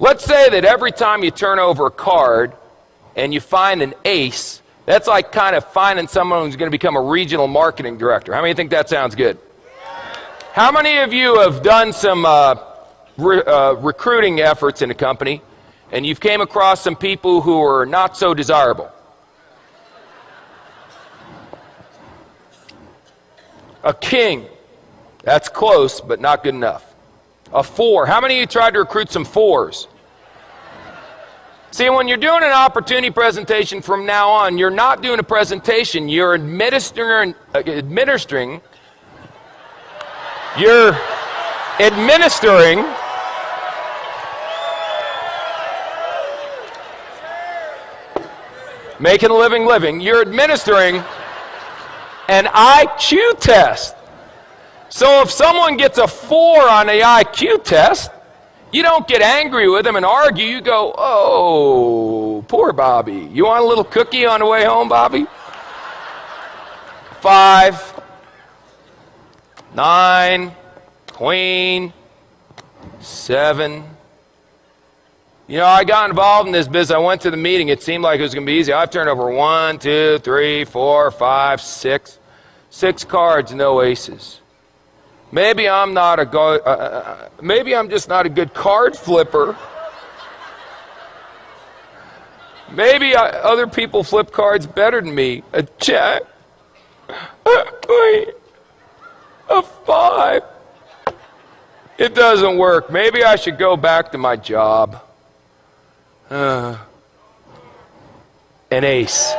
Let's say that every time you turn over a card and you find an ace, that's like kind of finding someone who's going to become a regional marketing director. How many think that sounds good? How many of you have done some recruiting efforts in a company and you've came across some people who are not so desirable? A king. That's close, but not good enough. A 4. How many of you tried to recruit some 4s? See, when you're doing an opportunity presentation from now on, you're not doing a presentation. You're administering making a living. You're administering an IQ test. So if someone gets a 4 on the IQ test, you don't get angry with them and argue. You go, oh, poor Bobby. You want a little cookie on the way home, Bobby? 5, 9, queen, 7. You know, I got involved in this business. I went to the meeting. It seemed like it was going to be easy. I've turned over 1, 2, 3, 4, 5, 6. 6 cards, no aces. Maybe I'm just not a good card flipper. Maybe other people flip cards better than me. A jack, a queen, a 5. It doesn't work. Maybe I should go back to my job. An ace.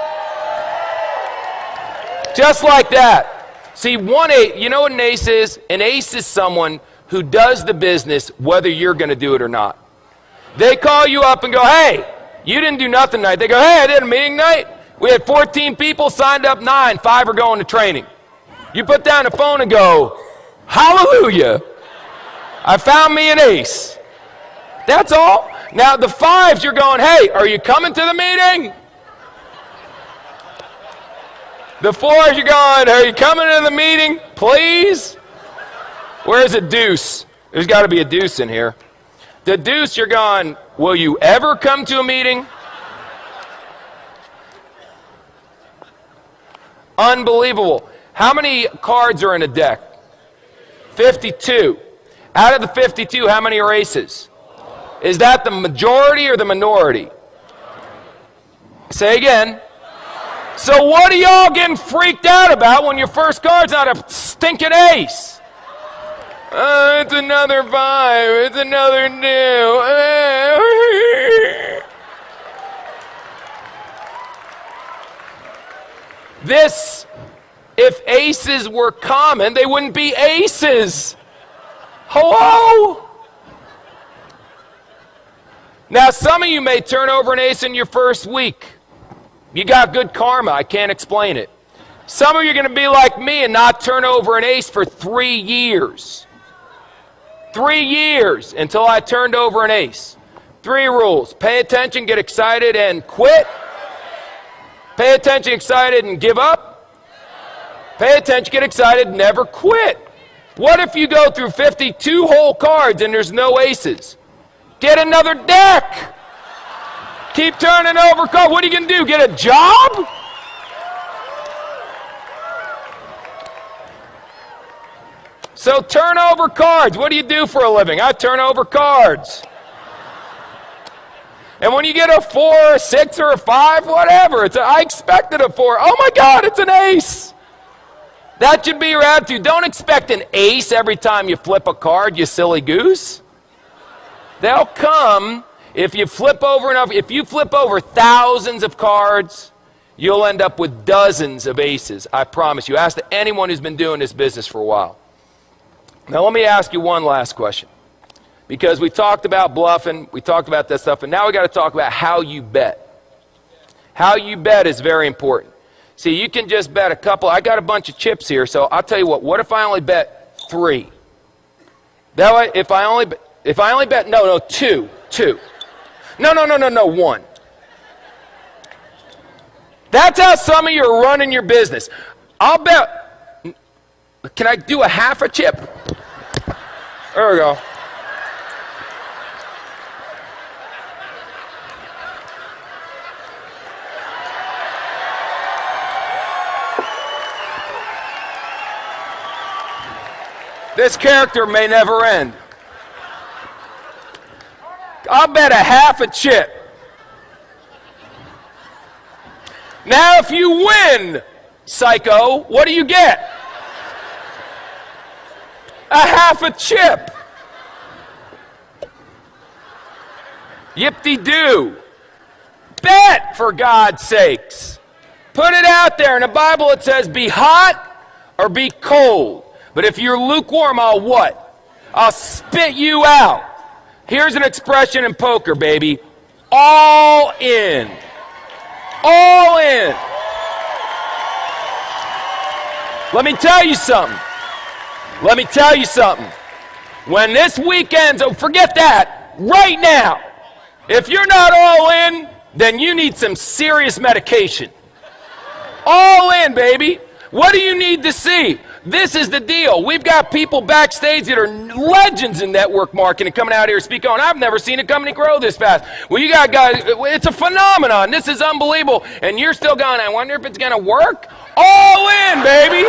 Just like that. See, 1 8, you know what an ace is? An ace is someone who does the business whether you're going to do it or not. They call you up and go, hey, you didn't do nothing tonight. They go, hey, I did a meeting night. We had 14 people, signed up 9, 5 are going to training. You put down the phone and go, hallelujah, I found me an ace. That's all. Now the 5s, you're going, hey, are you coming to the meeting? The 4s, you're going, are you coming to the meeting, please? Where's a deuce? There's got to be a deuce in here. The deuce, you're going, will you ever come to a meeting? Unbelievable. How many cards are in a deck? 52. Out of the 52, how many are aces? Is that the majority or the minority? Say again. So what are y'all getting freaked out about when your first card's not a stinking ace? It's another 5. It's another 2. This, if aces were common, they wouldn't be aces. Hello? Now, some of you may turn over an ace in your first week. You got good karma. I can't explain it. Some of you are going to be like me and not turn over an ace for 3 years. 3 years until I turned over an ace. 3 rules. Pay attention, get excited, and quit. Pay attention, excited, and give up. Pay attention, get excited, never quit. What if you go through 52 whole cards and there's no aces? Get another deck. Keep turning over cards. What are you going to do? Get a job? So turn over cards. What do you do for a living? I turn over cards. And when you get a 4, a 6, or a 5, whatever, I expected a 4. Oh my God, it's an ace. That should be your attitude. Don't expect an ace every time you flip a card, you silly goose. They'll come. If you flip over enough, if you flip over thousands of cards, you'll end up with dozens of aces. I promise you. Ask anyone who's been doing this business for a while. Now let me ask you one last question. Because we talked about bluffing, we talked about that stuff, and now we got to talk about how you bet. How you bet is very important. See, you can just bet a couple. I got a bunch of chips here, so I'll tell you what if I only bet 3? That way, if I only bet, no, 2. No, 1. That's how some of you are running your business. I'll bet, can I do a half a chip? There we go. This character may never end. I'll bet a half a chip. Now, if you win, psycho, what do you get? A half a chip. Yip-de-doo. Bet, for God's sakes. Put it out there. In the Bible it says be hot or be cold. But if you're lukewarm, I'll what? I'll spit you out. Here's an expression in poker, baby. All in. All in. Let me tell you something. Let me tell you something. When this weekend's over, forget that. Right now. If you're not all in, then you need some serious medication. All in, baby. What do you need to see? This is the deal. We've got people backstage that are legends in network marketing coming out here to speak on. I've never seen a company grow this fast. Well, you got guys, it's a phenomenon. This is unbelievable. And you're still going, I wonder if it's going to work? All in, baby.